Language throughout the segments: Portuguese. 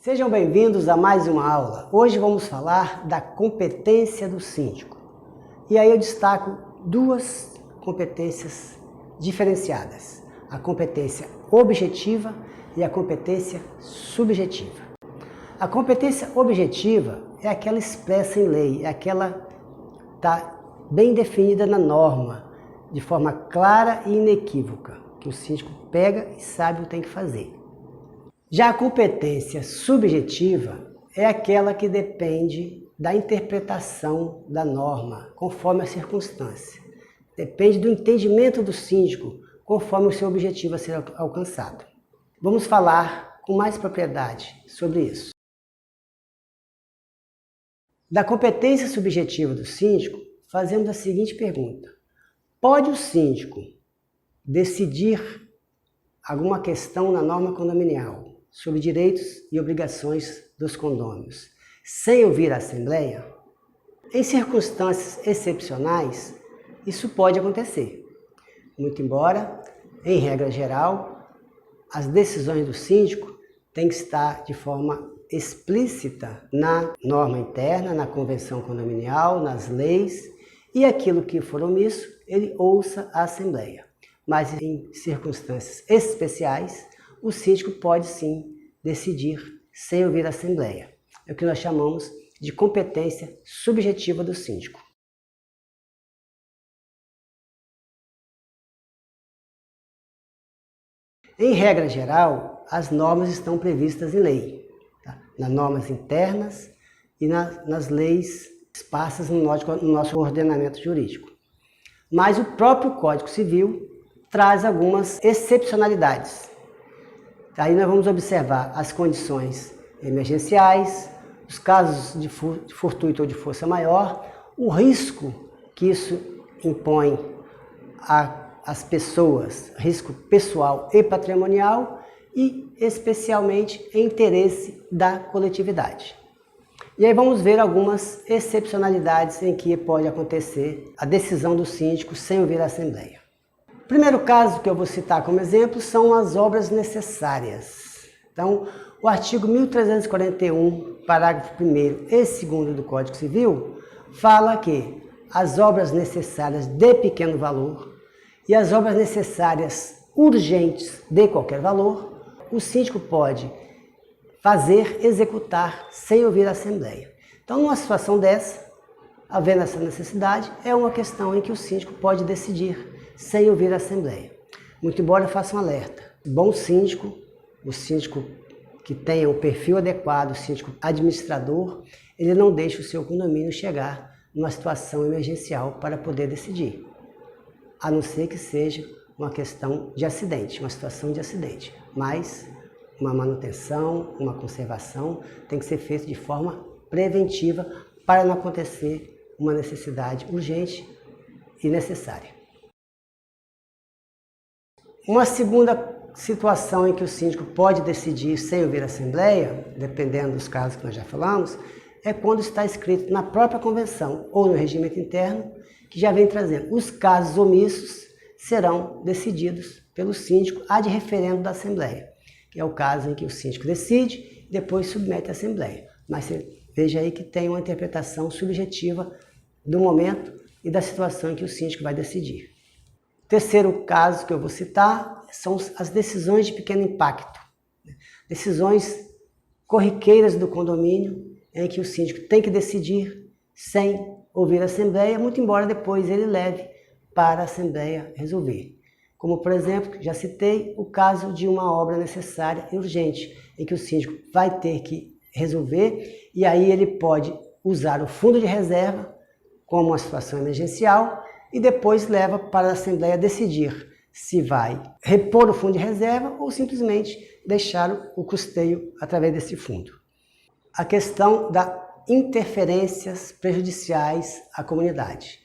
Sejam bem-vindos a mais uma aula. Hoje vamos falar da competência do síndico. E aí eu destaco duas competências diferenciadas. A competência objetiva e a competência subjetiva. A competência objetiva é aquela expressa em lei, é aquela que está bem definida na norma, de forma clara e inequívoca, que o síndico pega e sabe o que tem que fazer. Já a competência subjetiva é aquela que depende da interpretação da norma, conforme a circunstância. Depende do entendimento do síndico, conforme o seu objetivo a ser alcançado. Vamos falar com mais propriedade sobre isso. Da competência subjetiva do síndico, fazemos a seguinte pergunta. Pode o síndico decidir alguma questão na norma condominial sobre direitos e obrigações dos condôminos sem ouvir a Assembleia? Em circunstâncias excepcionais, isso pode acontecer. Muito embora, em regra geral, as decisões do síndico têm que estar de forma explícita na norma interna, na convenção condominial, nas leis, e aquilo que for omisso, ele ouça a Assembleia. Mas em circunstâncias especiais, o síndico pode sim decidir sem ouvir a Assembleia. É o que nós chamamos de competência subjetiva do síndico. Em regra geral, as normas estão previstas em lei, tá? Nas normas internas e nas leis esparsas no nosso ordenamento jurídico. Mas o próprio Código Civil traz algumas excepcionalidades. Aí nós vamos observar as condições emergenciais, os casos de fortuito ou de força maior, o risco que isso impõe às pessoas, risco pessoal e patrimonial e especialmente interesse da coletividade. E aí vamos ver algumas excepcionalidades em que pode acontecer a decisão do síndico sem ouvir a Assembleia. O primeiro caso que eu vou citar como exemplo são as obras necessárias. Então, o artigo 1341, parágrafo 1º e 2º do Código Civil, fala que as obras necessárias de pequeno valor e as obras necessárias urgentes de qualquer valor, o síndico pode fazer, executar sem ouvir a Assembleia. Então, numa situação dessa, havendo essa necessidade, é uma questão em que o síndico pode decidir sem ouvir a Assembleia. Muito embora eu faça um alerta. Bom síndico, o síndico que tenha o perfil adequado, o síndico administrador, ele não deixa o seu condomínio chegar numa situação emergencial para poder decidir. A não ser que seja uma questão de acidente, uma situação de acidente. Mas uma manutenção, uma conservação tem que ser feita de forma preventiva para não acontecer uma necessidade urgente e necessária. Uma segunda situação em que o síndico pode decidir sem ouvir a Assembleia, dependendo dos casos que nós já falamos, é quando está escrito na própria convenção ou no regimento interno, que já vem trazendo os casos omissos serão decididos pelo síndico ad referendo da Assembleia, que é o caso em que o síndico decide e depois submete à Assembleia. Mas você veja aí que tem uma interpretação subjetiva do momento e da situação em que o síndico vai decidir. Terceiro caso que eu vou citar são as decisões de pequeno impacto. Decisões corriqueiras do condomínio em que o síndico tem que decidir sem ouvir a Assembleia, muito embora depois ele leve para a Assembleia resolver. Como, por exemplo, já citei o caso de uma obra necessária e urgente, em que o síndico vai ter que resolver e aí ele pode usar o fundo de reserva como uma situação emergencial e depois leva para a Assembleia decidir se vai repor o fundo de reserva ou simplesmente deixar o custeio através desse fundo. A questão das interferências prejudiciais à comunidade.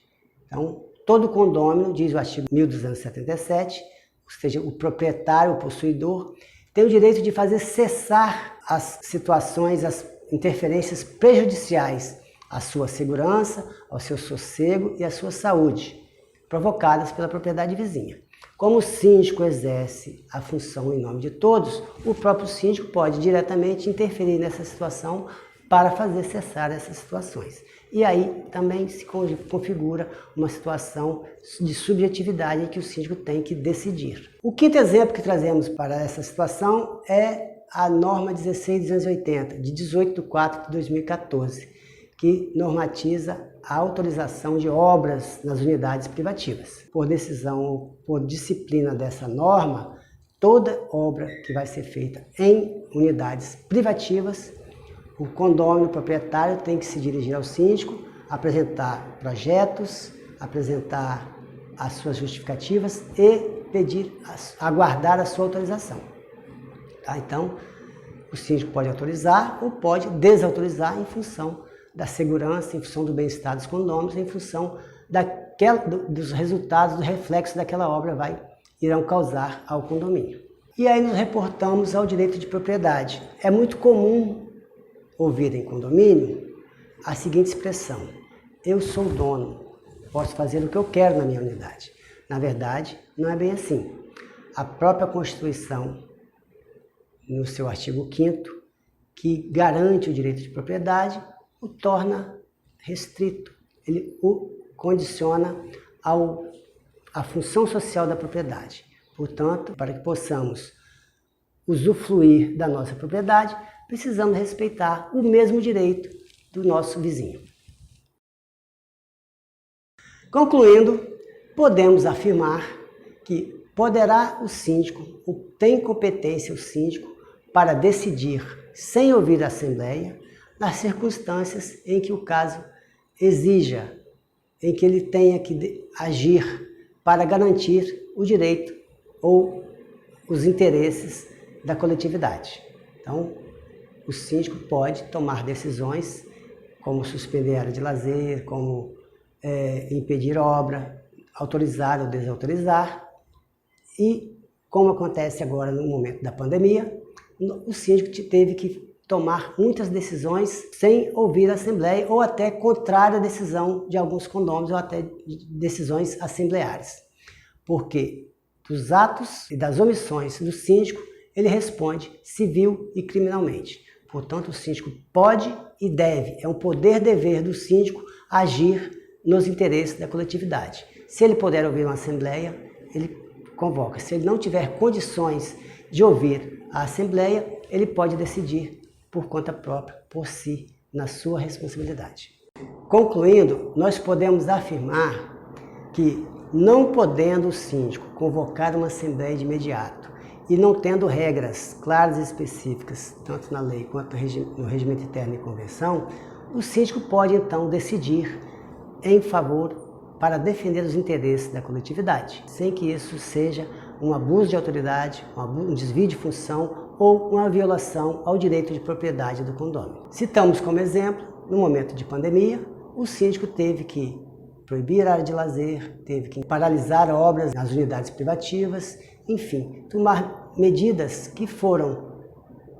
Então, todo condomínio, diz o artigo 1277, ou seja, o proprietário, o possuidor, tem o direito de fazer cessar as situações, as interferências prejudiciais à sua segurança, ao seu sossego e à sua saúde, provocadas pela propriedade vizinha. Como o síndico exerce a função em nome de todos, o próprio síndico pode diretamente interferir nessa situação para fazer cessar essas situações. E aí também se configura uma situação de subjetividade em que o síndico tem que decidir. O quinto exemplo que trazemos para essa situação é a norma 16.280, de 18/4/2014, que normatiza a autorização de obras nas unidades privativas. Por decisão ou por disciplina dessa norma, toda obra que vai ser feita em unidades privativas, o condomínio proprietário tem que se dirigir ao síndico, apresentar projetos, apresentar as suas justificativas e pedir, aguardar a sua autorização. Tá? Então, o síndico pode autorizar ou pode desautorizar em função da segurança, em função do bem-estar dos condôminos, em função dos resultados, do reflexo daquela obra irão causar ao condomínio. E aí nos reportamos ao direito de propriedade. É muito comum ouvir em condomínio a seguinte expressão: eu sou dono, posso fazer o que eu quero na minha unidade. Na verdade, não é bem assim. A própria Constituição, no seu artigo 5º, que garante o direito de propriedade, o torna restrito, ele o condiciona à função social da propriedade. Portanto, para que possamos usufruir da nossa propriedade, precisamos respeitar o mesmo direito do nosso vizinho. Concluindo, podemos afirmar que poderá o síndico, ou tem competência o síndico, para decidir, sem ouvir a Assembleia, nas circunstâncias em que o caso exija, em que ele tenha que agir para garantir o direito ou os interesses da coletividade. Então, o síndico pode tomar decisões como suspender a área de lazer, como impedir obra, autorizar ou desautorizar. E, como acontece agora no momento da pandemia, o síndico teve que tomar muitas decisões sem ouvir a Assembleia ou até contrária à decisão de alguns condôminos ou até decisões assembleares. Porque dos atos e das omissões do síndico, ele responde civil e criminalmente. Portanto, o síndico pode e deve, é um poder-dever do síndico agir nos interesses da coletividade. Se ele puder ouvir uma Assembleia, ele convoca. Se ele não tiver condições de ouvir a Assembleia, ele pode decidir por conta própria, por si, na sua responsabilidade. Concluindo, nós podemos afirmar que, não podendo o síndico convocar uma Assembleia de imediato e não tendo regras claras e específicas, tanto na lei quanto no regimento interno e convenção, o síndico pode então decidir em favor para defender os interesses da coletividade, sem que isso seja um abuso de autoridade, um desvio de função ou uma violação ao direito de propriedade do condômino. Citamos como exemplo, no momento de pandemia, o síndico teve que proibir a área de lazer, teve que paralisar obras nas unidades privativas, enfim, tomar medidas que foram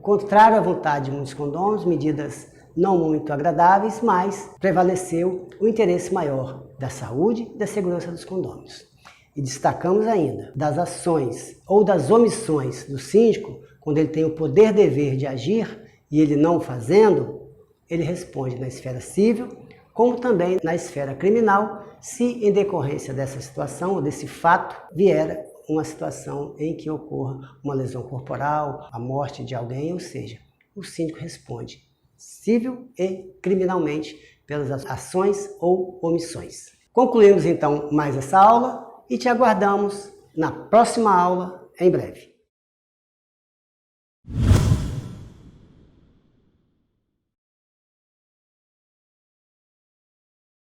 contrárias à vontade de muitos condôminos, medidas não muito agradáveis, mas prevaleceu o interesse maior da saúde e da segurança dos condôminos. E destacamos ainda das ações ou das omissões do síndico, quando ele tem o poder-dever de agir e ele não fazendo, ele responde na esfera civil, como também na esfera criminal, se em decorrência dessa situação ou desse fato vier uma situação em que ocorra uma lesão corporal, a morte de alguém, ou seja, o síndico responde civil e criminalmente pelas ações ou omissões. Concluímos então mais essa aula e te aguardamos na próxima aula em breve.